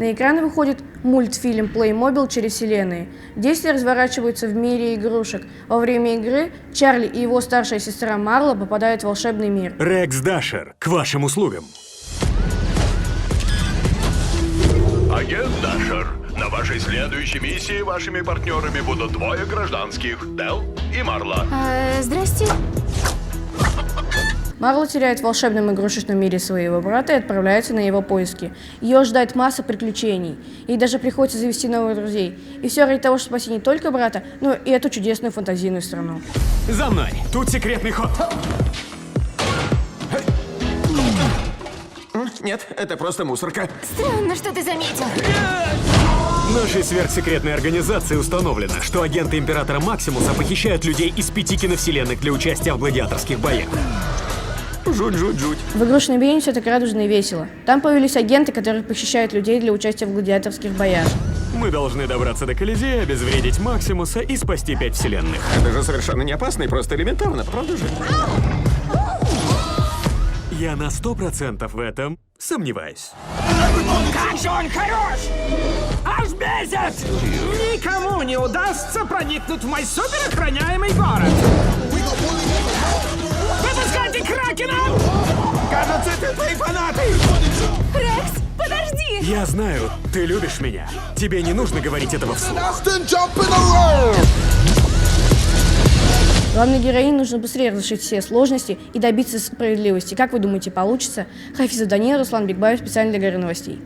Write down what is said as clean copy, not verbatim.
На экраны выходит мультфильм Playmobil через вселенные. Действия разворачиваются в мире игрушек. Во время игры Чарли и его старшая сестра Марла попадают в волшебный мир. Рекс Дашер, к вашим услугам. Агент Дашер, на вашей следующей миссии вашими партнерами будут двое гражданских, Дел и Марла. Здрасте. Марла теряет в волшебном игрушечном мире своего брата и отправляется на его поиски. Ее ждает масса приключений. Ей даже приходится завести новых друзей. И все ради того, чтобы спасти не только брата, но и эту чудесную фантазийную страну. За мной! Тут секретный ход. Нет, это просто мусорка. Странно, что ты заметил. Нашей сверхсекретной организации установлено, что агенты Императора Максимуса похищают людей из 5 киновселенных для участия в гладиаторских боях. Жуть-жуть-жуть. В игрушечном мире все так радужно и весело. Там появились агенты, которые похищают людей для участия в гладиаторских боях. Мы должны добраться до Колизея, обезвредить Максимуса и спасти 5 вселенных. Это же совершенно не опасно и просто элементарно, правда же? Я на 100% в этом сомневаюсь. Как же он хорош! Аж бесит! Никому не удастся проникнуть в мой суперохраняемый город! Выпускайте Кракена! Кажется, это твои фанаты! Рекс, подожди! Я знаю, ты любишь меня. Тебе не нужно говорить этого вслух. Главной героине нужно быстрее разрешить все сложности и добиться справедливости. Как вы думаете, получится? Хафизов Даниил, Руслан Бикбаев, специально для Горы новостей.